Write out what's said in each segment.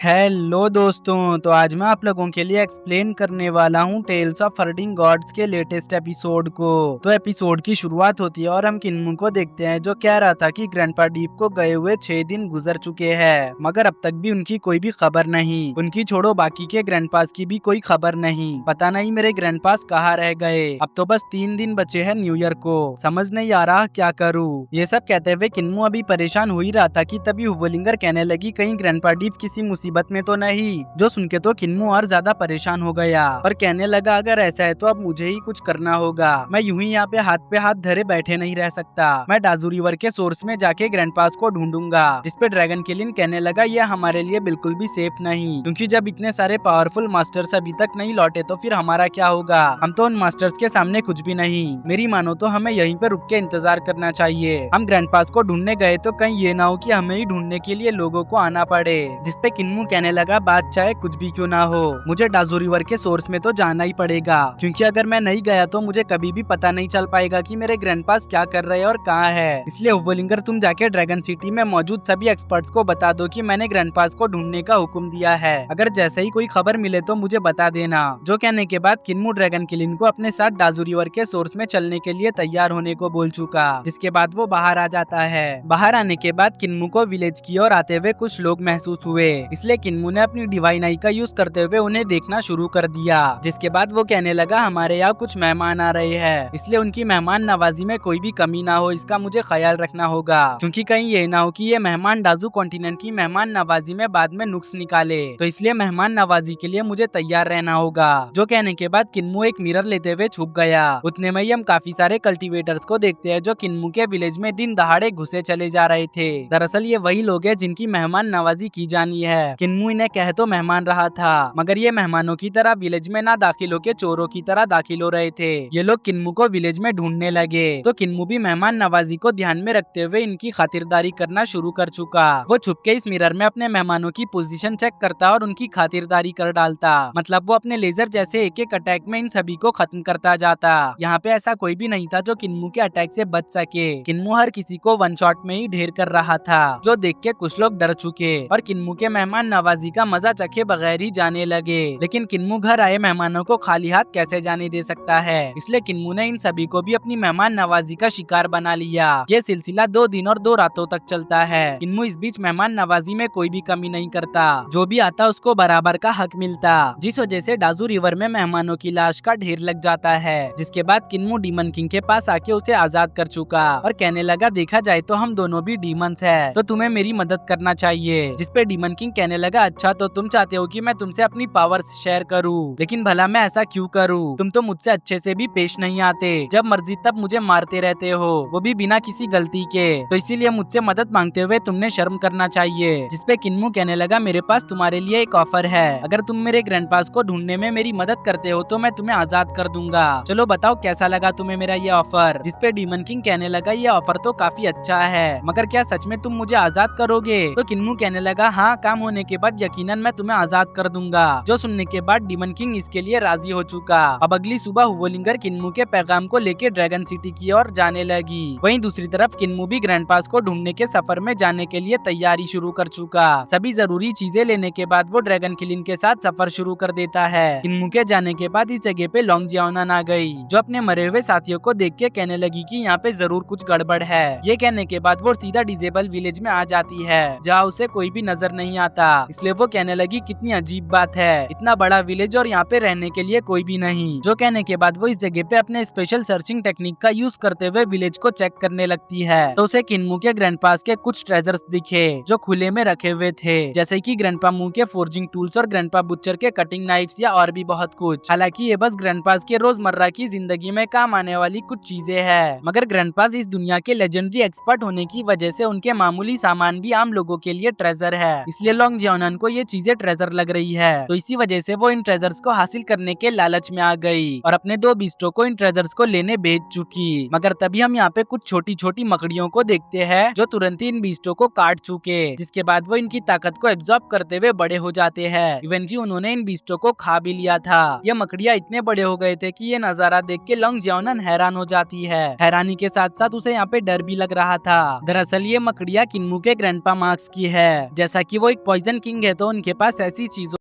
Hello दोस्तों, तो आज मैं आप लोगों के लिए एक्सप्लेन करने वाला हूँ टेल्स ऑफ हर्डिंग गॉड्स के लेटेस्ट एपिसोड को। तो एपिसोड की शुरुआत होती है और हम किन्मू को देखते हैं जो कह रहा था कि ग्रैंडपा डीप को गए हुए 6 दिन गुजर चुके हैं, मगर अब तक भी उनकी कोई भी खबर नहीं। उनकी छोड़ो बाकी के ग्रैंडपास की भी कोई खबर नहीं। पता नहीं मेरे ग्रैंडपास कहाँ रह गए। अब तो बस 3 दिन बचे हैं न्यू ईयर को, समझ नहीं आ रहा क्या करूँ। ये सब कहते हुए किन्मू अभी परेशान हो ही रहा था कि तभी हुवलिंगर कहने लगी कहीं ग्रैंडपा डीप किसी मुसीबत में तो नहीं। जो सुन के तो किन्मू और ज्यादा परेशान हो गया और कहने लगा अगर ऐसा है तो अब मुझे ही कुछ करना होगा। मैं यूं ही यहाँ पे हाथ धरे बैठे नहीं रह सकता। मैं डाजू रिवर के सोर्स में जाके ग्रैंडपास को ढूंढूंगा। जिसपे ड्रैगन किलिन कहने लगा ये हमारे लिए बिल्कुल भी सेफ नहीं, क्योंकि जब इतने सारे पावरफुल मास्टर्स अभी तक नहीं लौटे तो फिर हमारा क्या होगा। हम तो उन मास्टर्स के सामने कुछ भी नहीं। मेरी मानो तो हमें यहीं पे रुक के इंतजार करना चाहिए। हम ग्रैंडपास को ढूंढने गए तो कहीं ये ना हो कि हमें ही ढूंढने के लिए लोगों को आना पड़े। जिसपे किन्मू कहने लगा बात चाहे कुछ भी क्यों ना हो, मुझे डाजू रिवर के सोर्स में तो जाना ही पड़ेगा, क्योंकि अगर मैं नहीं गया तो मुझे कभी भी पता नहीं चल पाएगा कि मेरे ग्रैंडपास क्या कर रहे हैं और कहाँ है। इसलिए हुवलिंगर तुम जाके ड्रैगन सिटी में मौजूद सभी एक्सपर्ट्स को बता दो कि मैंने ग्रैंडपास को ढूंढने का हुक्म दिया है। अगर जैसे ही कोई खबर मिले तो मुझे बता देना। जो कहने के बाद किन्मू ड्रैगन किलिन को अपने साथ डाजू रिवर के सोर्स में चलने के लिए तैयार होने को बोल चुका। जिसके बाद वो बाहर आ जाता है। बाहर आने के बाद किन्मू को विलेज की ओर आते हुए कुछ लोग महसूस हुए, इसलिए किन्मू ने अपनी डिवाइन आई का यूज करते हुए उन्हें देखना शुरू कर दिया। जिसके बाद वो कहने लगा हमारे यहाँ कुछ मेहमान आ रहे हैं, इसलिए उनकी मेहमान नवाजी में कोई भी कमी ना हो, इसका मुझे ख्याल रखना होगा, क्योंकि कहीं ये ना हो कि ये मेहमान डाजू कॉन्टिनेंट की मेहमान नवाजी में बाद में नुक्स निकाले। तो इसलिए मेहमान नवाजी के लिए मुझे तैयार रहना होगा। जो कहने के बाद किन्मू एक मिरर लेते हुए छुप गया। उतने में ही हम काफी सारे कल्टीवेटर्स को देखते हैं जो किन्मू के विलेज में दिन दहाड़े घुसे चले जा रहे थे। दरअसल ये वही लोग हैं जिनकी मेहमान नवाजी की जानी है। किन्मू इन्हें कह तो मेहमान रहा था, मगर ये मेहमानों की तरह विलेज में ना दाखिल होके चोरों की तरह दाखिल हो रहे थे। ये लोग किन्मू को विलेज में ढूंढने लगे, तो किन्मू भी मेहमान नवाजी को ध्यान में रखते हुए इनकी खातिरदारी करना शुरू कर चुका। वो छुपके इस मिरर में अपने मेहमानों की पोजीशन चेक करता और उनकी खातिरदारी कर डालता। मतलब वो अपने लेजर जैसे एक एक अटैक में इन सभी को खत्म करता जाता। यहाँ पे ऐसा कोई भी नहीं था जो किन्मू के अटैक से बच सके। किन्मू हर किसी को वन शॉट में ही ढेर कर रहा था, जो देख के कुछ लोग डर चुके और किन्मू के मेहमान नवाजी का मजा चखे बगैर ही जाने लगे। लेकिन किन्मू घर आए मेहमानों को खाली हाथ कैसे जाने दे सकता है, इसलिए किन्मू ने इन सभी को भी अपनी मेहमान नवाजी का शिकार बना लिया। ये सिलसिला 2 दिन और 2 रातों तक चलता है। किन्मू इस बीच मेहमान नवाजी में कोई भी कमी नहीं करता, जो भी आता उसको बराबर का हक मिलता, जिस वजह से डाजू रिवर में मेहमानों की लाश का ढेर लग जाता है। जिसके बाद किन्मू डीमन किंग के पास आके उसे आजाद कर चुका और कहने लगा देखा जाए तो हम दोनों भी डीमंस है, तो तुम्हें मेरी मदद करना चाहिए। जिसपे डीमन किंग कहने लगा अच्छा तो तुम चाहते हो कि मैं तुमसे अपनी पावर्स शेयर करूं, लेकिन भला मैं ऐसा क्यों करूं? तुम तो मुझसे अच्छे से भी पेश नहीं आते, जब मर्जी तब मुझे मारते रहते हो, वो भी बिना किसी गलती के, तो इसीलिए मुझसे मदद मांगते हुए तुमने शर्म करना चाहिए। जिसपे किन्मू कहने लगा मेरे पास तुम्हारे लिए एक ऑफर है, अगर तुम मेरे ग्रैंडपास को ढूंढने में मेरी मदद करते हो तो मैं तुम्हें आजाद कर दूंगा। चलो बताओ कैसा लगा तुम्हें मेरा ये ऑफर? जिसपे डीमन किंग कहने लगा ये ऑफर तो काफी अच्छा है, मगर क्या सच में तुम मुझे आजाद करोगे? तो किन्मू कहने लगा हाँ, काम होने के बाद यकीनन मैं तुम्हें आजाद कर दूंगा। जो सुनने के बाद डीमन किंग इसके लिए राजी हो चुका। अब अगली सुबह हुवलिंगर किन्मू के पैगाम को लेके ड्रैगन सिटी की ओर जाने लगी। वहीं दूसरी तरफ किन्मू भी ग्रैंडपास को ढूंढने के सफर में जाने के लिए तैयारी शुरू कर चुका। सभी जरूरी चीजें लेने के बाद वो ड्रैगन किलिन के साथ सफर शुरू कर देता है। किन्मू के जाने के बाद इस जगह पे लोंग जियाओनान आ गई, जो अपने मरे हुए साथियों को देख के कहने लगी कि यहाँ पे जरूर कुछ गड़बड़ है। ये कहने के बाद वो सीधा डिजेबल विलेज में आ जाती है, जहाँ उसे कोई भी नजर नहीं आता। इसलिए वो कहने लगी कितनी अजीब बात है, इतना बड़ा विलेज और यहाँ पे रहने के लिए कोई भी नहीं। जो कहने के बाद वो इस जगह पे अपने स्पेशल सर्चिंग टेक्निक का यूज करते हुए विलेज को चेक करने लगती है। तो उसे किन्मू के ग्रैंडपास के कुछ ट्रेजर्स दिखे जो खुले में रखे हुए थे, जैसे कि ग्रैंडपा मू के फोर्जिंग टूल्स और ग्रैंडपा बुच्चर के कटिंग नाइफ्स या और भी बहुत कुछ। हालांकि ये बस ग्रैंडपास के रोजमर्रा की जिंदगी में काम आने वाली कुछ चीजें हैं, मगर ग्रैंडपास इस दुनिया के लेजेंडरी एक्सपर्ट होने की वजह से उनके मामूली सामान भी आम लोगों के लिए ट्रेजर है। इसलिए लोंग जियाओनान को ये चीजें ट्रेजर लग रही है, तो इसी वजह से वो इन ट्रेजर्स को हासिल करने के लालच में आ गई और अपने 2 बीस्टों को इन ट्रेजर्स को लेने भेज चुकी। मगर तभी हम यहाँ पे कुछ छोटी छोटी मकड़ियों को देखते हैं जो तुरंत ही इन बीस्टों को काट चुके, जिसके बाद वो इनकी ताकत को एब्जॉर्ब करते हुए बड़े हो जाते हैं। इवन की उन्होंने इन बीस्टों को खा भी लिया था। ये मकड़ियाँ इतने बड़े हो गए थे कि ये नजारा देख के लोंग जियाओनान हैरान हो जाती है। हैरानी के साथ साथ उसे यहाँ पे डर भी लग रहा था। दरअसल ये मकड़ियाँ किन्मू के ग्रैंडपा मार्क्स की है। जैसा कि वो एक पॉइजन ड्रैगन किंग है तो उनके पास ऐसी चीजों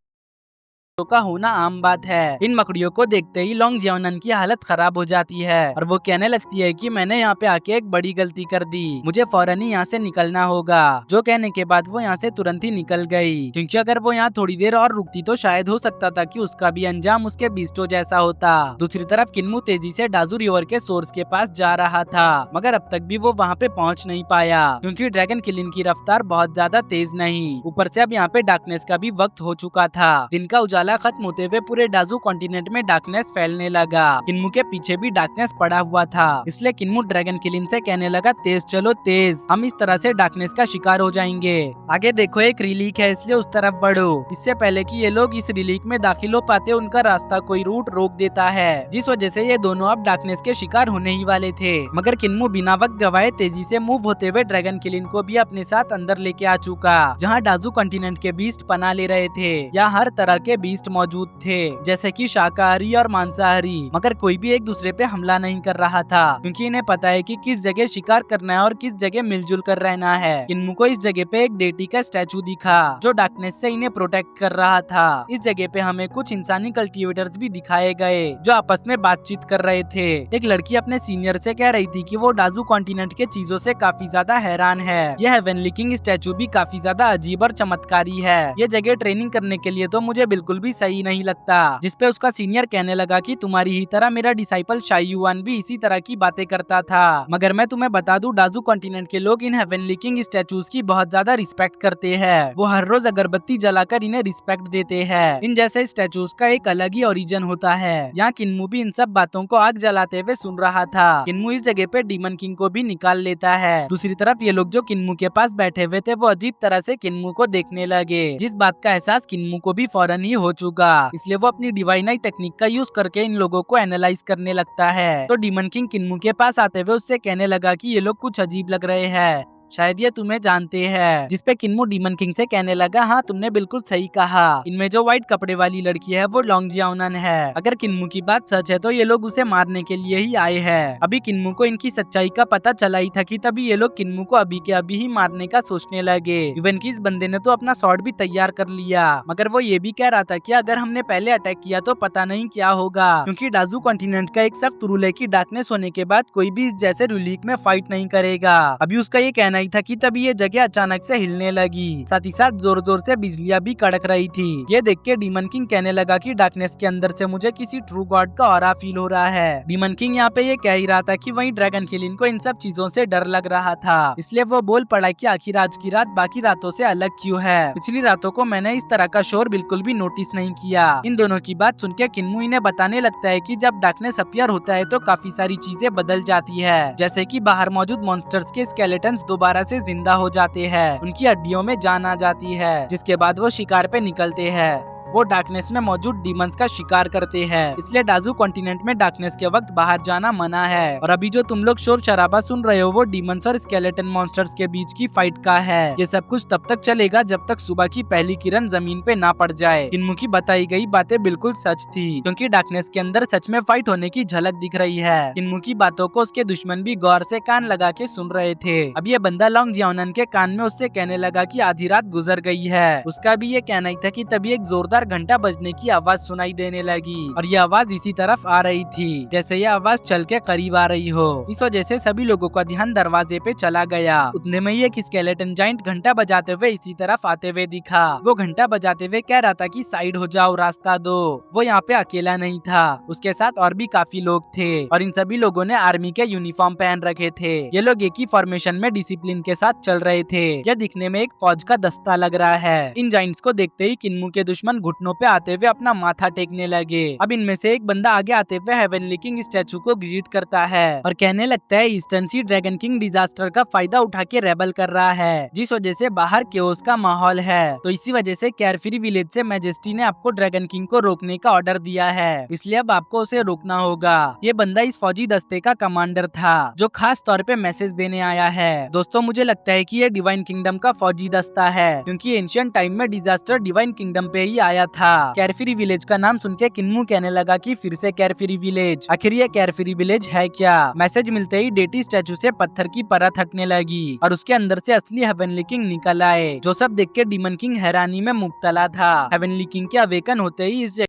का होना आम बात है। इन मकड़ियों को देखते ही लॉन्ग जियानन की हालत खराब हो जाती है और वो कहने लगती है कि मैंने यहाँ पे आके एक बड़ी गलती कर दी, मुझे फौरन ही यहाँ से निकलना होगा। जो कहने के बाद वो यहाँ से तुरंत ही निकल गई, क्योंकि अगर वो यहाँ थोड़ी देर और रुकती तो शायद हो सकता था कि उसका भी अंजाम उसके बीस्टो जैसा होता। दूसरी तरफ किन्मू तेजी से डाजू रिवर के सोर्स के पास जा रहा था, मगर अब तक भी वो वहाँ पे पहुँच नहीं पाया, क्योंकि ड्रैगन किलिंग की रफ्तार बहुत ज्यादा तेज नहीं। ऊपर से अब यहाँ पे डार्कनेस का भी वक्त हो चुका था। दिन का उजाला खत्म होते हुए पूरे डाजू कॉन्टिनेंट में डार्कनेस फैलने लगा। किन्मू के पीछे भी डार्कनेस पड़ा हुआ था, इसलिए किन्मू ड्रैगन किलिंग से कहने लगा तेज चलो तेज, हम इस तरह से डार्कनेस का शिकार हो जाएंगे। आगे देखो एक रिलीक है, इसलिए उस तरफ बढ़ो। इससे पहले कि ये लोग इस रिलीक में दाखिल हो पाते उनका रास्ता कोई रूट रोक देता है, जिस वजह से ये दोनों अब डार्कनेस के शिकार होने ही वाले थे। मगर किन्मू बिना वक्त गवाए तेजी से मूव होते हुए ड्रैगन किलिंग को भी अपने साथ अंदर लेके आ चुका, जहाँ डाजू कॉन्टिनेंट के बीस्ट पना ले रहे थे। यहाँ हर तरह के बीस्ट मौजूद थे, जैसे कि शाकाहारी और मांसाहारी, मगर कोई भी एक दूसरे पे हमला नहीं कर रहा था, क्योंकि इन्हें पता है कि किस जगह शिकार करना है और किस जगह मिलजुल कर रहना है। किन्मू को इस जगह पे एक डेटी का स्टैचू दिखा जो डार्कनेस से इन्हें प्रोटेक्ट कर रहा था। इस जगह पे हमें कुछ इंसानी कल्टीवेटर्स भी दिखाए गए जो आपस में बातचीत कर रहे थे। एक लड़की अपने सीनियर से कह रही थी कि वो डाजू कॉन्टिनेंट के चीजों से काफी ज्यादा हैरान है। यह हेवनली किंग स्टैचू भी काफी ज्यादा अजीब और चमत्कारी है। ये जगह ट्रेनिंग करने के लिए तो मुझे बिल्कुल भी सही नहीं लगता। जिसपे उसका सीनियर कहने लगा कि तुम्हारी ही तरह मेरा डिसाइपल शाई युआन भी इसी तरह की बातें करता था, मगर मैं तुम्हें बता दूं डाजू कॉन्टिनेंट के लोग इन हेवनली किंग स्टैचूज की बहुत ज्यादा रिस्पेक्ट करते हैं। वो हर रोज अगरबत्ती जलाकर इन्हें रिस्पेक्ट देते हैं। इन जैसे स्टैचूज का एक अलग ही ओरिजिन होता है। यहाँ किन्मू भी इन सब बातों को आग जलाते हुए सुन रहा था। किन्मू इस जगह पे डीमन किंग को भी निकाल लेता है। दूसरी तरफ ये लोग जो किन्मू के पास बैठे हुए थे वो अजीब तरह से किन्मू को देखने लगे, जिस बात का एहसास किन्मू को भी फौरन ही हो चुका, इसलिए वो अपनी डिवाइन आई टेक्निक का यूज करके इन लोगों को एनालाइज करने लगता है। तो डीमन किंग किन्मू के पास आते हुए उससे कहने लगा कि ये लोग कुछ अजीब लग रहे हैं, शायद ये तुम्हें जानते हैं। जिसपे किन्मू डीमन किंग से कहने लगा हाँ तुमने बिल्कुल सही कहा, इनमें जो व्हाइट कपड़े वाली लड़की है वो लॉन्ग जियाओनन है। अगर किन्मू की बात सच है तो ये लोग उसे मारने के लिए ही आए हैं। अभी किन्मू को इनकी सच्चाई का पता चला ही था कि तभी ये लोग किन्मू को अभी के अभी ही मारने का सोचने लगे। इवन की इस बंदे ने तो अपना स्वॉर्ड भी तैयार कर लिया, मगर वो ये भी कह रहा था कि अगर हमने पहले अटैक किया तो पता नहीं क्या होगा, क्योंकि डाजू कॉन्टिनेंट का एक सख्त रूल है कि डार्कनेस होने के बाद कोई भी इस जैसे रिलीक में फाइट नहीं करेगा। अभी उसका ये कहना ही था कि तभी ये जगह अचानक से हिलने लगी, साथ ही साथ जोर जोर से बिजलियां भी कड़क रही थी। ये देख के डीमन किंग कहने लगा कि डार्कनेस के अंदर से मुझे किसी ट्रू गॉड का ऑरा फील हो रहा है। डीमन किंग यहाँ पे ये कह ही रहा था कि वहीं ड्रैगन किलिंग को इन सब चीजों से डर लग रहा था, इसलिए वो बोल पड़ा कि आखिर आज की रात बाकी रातों से अलग क्यों है। पिछली रातों को मैंने इस तरह का शोर बिल्कुल भी नोटिस नहीं किया। इन दोनों की बात सुन के किन्मू इन्हें बताने लगता है कि जब डार्कनेस अपीयर होता है तो काफी सारी चीजें बदल जाती है, जैसे कि बाहर मौजूद मॉन्स्टर्स के स्केलेटन्स दोबारा से जिंदा हो जाते हैं, उनकी हड्डियों में जान आ जाती है, जिसके बाद वो शिकार पे निकलते हैं। वो डार्कनेस में मौजूद डीमंस का शिकार करते हैं, इसलिए डाजू कॉन्टिनेंट में डार्कनेस के वक्त बाहर जाना मना है। और अभी जो तुम लोग शोर शराबा सुन रहे हो वो डीमंस और स्केलेटन मॉन्स्टर्स के बीच की फाइट का है। ये सब कुछ तब तक चलेगा जब तक सुबह की पहली किरण जमीन पे ना पड़ जाए। किन्मू की बताई गई बातें बिल्कुल सच थी, क्योंकि डार्कनेस के अंदर सच में फाइट होने की झलक दिख रही है। किन्मू की बातों को उसके दुश्मन भी गौर से कान लगा के सुन रहे थे। अब ये बंदा लॉन्ग जियाओनन के कान में उससे कहने लगा कि आधी रात गुजर गई है। उसका भी ये कहना ही था कि तभी एक जोरदार घंटा बजने की आवाज सुनाई देने लगी, और ये आवाज इसी तरफ आ रही थी जैसे ये आवाज चल के करीब आ रही हो। इस वजह से सभी लोगों का ध्यान दरवाजे पे चला गया। उतने में ही एक स्केलेटन जाइंट घंटा बजाते हुए इसी तरफ आते हुए दिखा। वो घंटा बजाते हुए कह रहा था कि साइड हो जाओ, रास्ता दो। वो यहाँ पे अकेला नहीं था, उसके साथ और भी काफी लोग थे, और इन सभी लोगों ने आर्मी के यूनिफॉर्म पहन रखे थे। ये लोग एक ही फॉर्मेशन में डिसिप्लिन के साथ चल रहे थे। यह दिखने में एक फौज का दस्ता लग रहा है। इन जाइंट्स को देखते ही किन्मू के दुश्मन घुटनों पे आते हुए अपना माथा टेकने लगे। अब इनमें से एक बंदा आगे आते हुए हेवनली किंग स्टैचू को ग्रीट करता है और कहने लगता है eastern sea dragon king disaster का फायदा उठा के रेबल कर रहा है, जिस वजह से बाहर केओस का माहौल है। तो इसी वजह से कैरफ्री विलेज से मैजेस्टी ने आपको ड्रैगन किंग को रोकने का ऑर्डर दिया है, इसलिए अब आपको उसे रोकना होगा। ये बंदा इस फौजी दस्ते का कमांडर था जो खास तौर पे मैसेज देने आया है। दोस्तों मुझे लगता है कि ये डिवाइन किंगडम का फौजी दस्ता है, क्योंकि एंशिएंट टाइम में डिजास्टर डिवाइन किंगडम पे ही आया गया था। कैरफ्री विलेज का नाम सुन के किन्मू कहने लगा कि फिर से कैरफ्री विलेज, आखिर ये कैरफ्री विलेज है क्या। मैसेज मिलते ही डेटी स्टैचू से पत्थर की परत हटने लगी और उसके अंदर से असली हेवनली किंग निकल आए, जो सब देख के डीमन किंग हैरानी में मुब्तला था। हेवनली किंग के अवेकन होते ही इस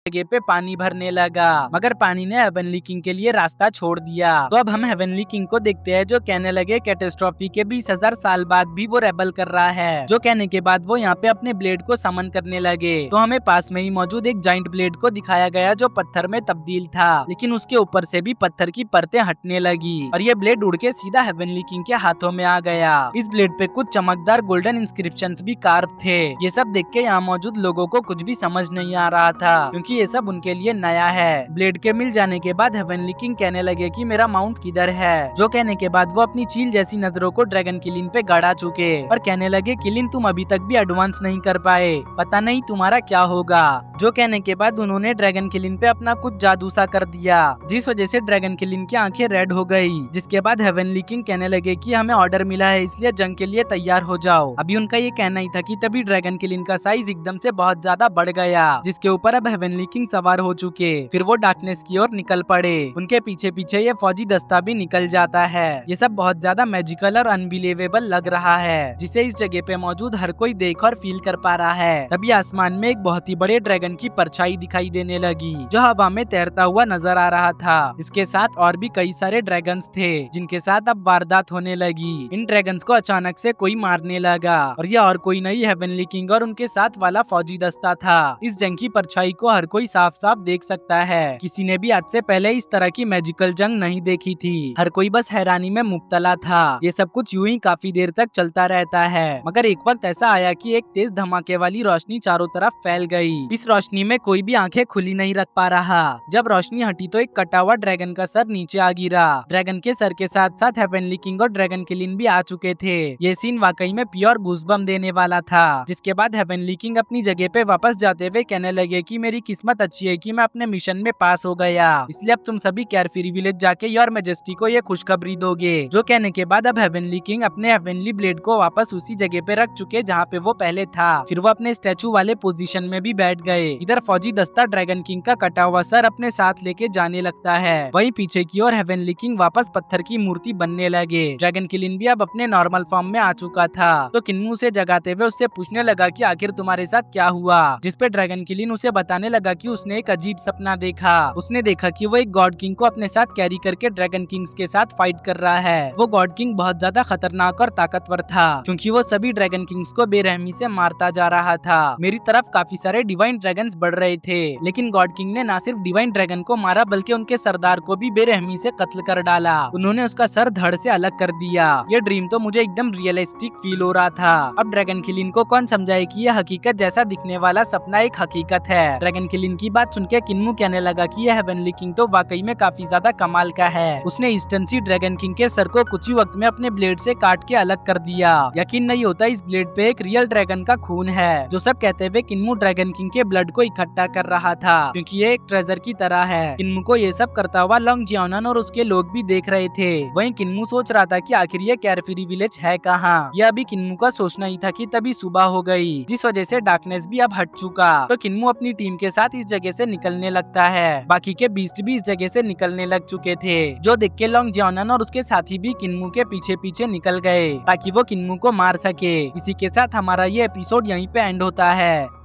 जगह पे पानी भरने लगा, मगर पानी ने हेवनली किंग के लिए रास्ता छोड़ दिया। तो अब हम हेवनली किंग को देखते हैं, जो कहने लगे कैटेस्ट्रॉफी के 20,000 साल बाद भी वो रेबल कर रहा है। जो कहने के बाद वो यहाँ पे अपने ब्लेड को समन करने लगे। तो हमें पास में ही मौजूद एक जाइंट ब्लेड को दिखाया गया, जो पत्थर में तब्दील था, लेकिन उसके ऊपर से भी पत्थर की परतें हटने लगी और ये ब्लेड उड़ के सीधा हेवनली किंग के हाथों में आ गया। इस ब्लेड पे कुछ चमकदार गोल्डन इंस्क्रिप्शंस भी कार्व थे। ये सब देख के यहाँ मौजूद लोगों को कुछ भी समझ नहीं आ रहा था, क्योंकि ये सब उनके लिए नया है। ब्लेड के मिल जाने के बाद हेवनली किंग कहने लगे कि मेरा माउंट किधर है। जो कहने के बाद वो अपनी चील जैसी नजरों को ड्रैगन किलिन पे गड़ा चुके और कहने लगे किलिन तुम अभी तक भी एडवांस नहीं कर पाए, पता नहीं तुम्हारा क्या होगा। जो कहने के बाद उन्होंने ड्रैगन किलिन पे अपना कुछ जादू सा कर दिया, जिस वजह से ड्रैगन किलिन की आंखें रेड हो गई। जिसके बाद हेवनली किंग कहने लगे कि हमें ऑर्डर मिला है, इसलिए जंग के लिए तैयार हो जाओ। अभी उनका ये कहना ही था कि तभी ड्रैगन किलिन का साइज एकदम से बहुत ज्यादा बढ़ गया, जिसके ऊपर अब हेवनली किंग सवार हो चुके। फिर वो डार्कनेस की ओर निकल पड़े। उनके पीछे पीछे ये फौजी दस्ता भी निकल जाता है। ये सब बहुत ज्यादा मैजिकल और अनबिलीवेबल लग रहा है, जिसे इस जगह पे मौजूद हर कोई देख और फील कर पा रहा है। तभी आसमान में एक बहुत ही बड़े ड्रैगन की परछाई दिखाई देने लगी, जो हवा में तैरता हुआ नजर आ रहा था। इसके साथ और भी कई सारे ड्रैगन्स थे, जिनके साथ अब वारदात होने लगी। इन ड्रैगन्स को अचानक से कोई मारने लगा और ये और कोई नहीं हेवनली किंग और उनके साथ वाला फौजी दस्ता था। इस जंग की परछाई को हर कोई साफ साफ देख सकता है। किसी ने भी आज से पहले इस तरह की मैजिकल जंग नहीं देखी थी। हर कोई बस हैरानी में मुब्तला था। ये सब कुछ यूं ही काफी देर तक चलता रहता है, मगर एक वक्त ऐसा आया कि एक तेज धमाके वाली रोशनी चारों तरफ फैल गई। इस रोशनी में कोई भी आंखें खुली नहीं रख पा रहा। जब रोशनी हटी तो एक कटा हुआ ड्रैगन का सर नीचे आ गिरा। ड्रैगन के सर के साथ साथ हेवनली किंग और ड्रैगन किलिन भी आ चुके थे। ये सीन वाकई में प्योर गूज़बम्प देने वाला था। जिसके बाद हेवनली किंग अपनी जगह पे वापस जाते हुए कहने लगे कि मेरी किस्मत अच्छी है कि मैं अपने मिशन में पास हो गया, इसलिए अब तुम सभी कैरफ्री विलेज जाके योर मैजेस्टी को ये खुशखबरी दोगे। जो कहने के बाद अब हेवनली किंग अपने हेवनली ब्लेड को वापस उसी जगह पे रख चुके जहाँ पे वो पहले था। फिर वो अपने स्टैचू वाले पोजीशन में भी बैठ गए। इधर फौजी दस्ता ड्रैगन किंग का कटा हुआ सर अपने साथ लेके जाने लगता है। वहीं पीछे की ओर हेवनली किंग वापस पत्थर की मूर्ति बनने लगे। ड्रैगन किलिन भी अब अपने नॉर्मल फॉर्म में आ चुका था। तो किन्मू से जगाते हुए उससे पूछने लगा कि आखिर तुम्हारे साथ क्या हुआ, जिसपे ड्रैगन किलिन उसे बताने लगा कि उसने एक अजीब सपना देखा। उसने देखा कि वो एक गॉड किंग को अपने साथ कैरी करके ड्रैगन किंग्स के साथ फाइट कर रहा है। वो गॉड किंग बहुत ज्यादा खतरनाक और ताकतवर था, क्योंकि वो सभी ड्रैगन किंग्स को बेरहमी से मारता जा रहा था। मेरी तरफ काफी सारे डिवाइन ड्रैगन्स बढ़ रहे थे, लेकिन गॉड किंग ने न सिर्फ डिवाइन ड्रैगन को मारा बल्कि उनके सरदार को भी बेरहमी से कत्ल कर डाला। उन्होंने उसका सर धड़ से अलग कर दिया। ये ड्रीम तो मुझे एकदम रियलिस्टिक फील हो रहा था। अब ड्रैगन किलिन को कौन समझाए कि यह हकीकत जैसा दिखने वाला सपना एक हकीकत है। ड्रैगन किलिन की बात सुनकर किन्मू कहने लगा कि यह हेवनली किंग तो वाकई में काफी ज्यादा कमाल का है। उसने इंस्टेंसी ड्रैगन किंग के सर को कुछ ही वक्त में अपने ब्लेड से काट के अलग कर दिया। यकीन नहीं होता इस ब्लेड पे एक रियल ड्रैगन का खून है। जो सब कहते हुए किन्मू ड्रैगन किंग के ब्लड को इकट्ठा कर रहा था, क्योंकि ये एक ट्रेजर की तरह है। किन्मू को ये सब करता हुआ लॉन्ग जियानन और उसके लोग भी देख रहे थे। वहीं किन्मू सोच रहा था कि आखिर ये कैरफ्री विलेज है कहाँ। यह अभी किन्मू का सोचना ही था कि तभी सुबह हो गई, जिस वजह से डार्कनेस भी अब हट चुका। तो किन्मू अपनी टीम के साथ इस जगह से निकलने लगता है। बाकी के बीस्ट भी इस जगह से निकलने लग चुके थे, जो देख के लॉन्ग जियानन और उसके साथी भी किन्मू के पीछे पीछे निकल गए ताकि वो किन्मू को मार सके। इसी के साथ हमारा ये एपिसोड यहीं पे एंड होता है।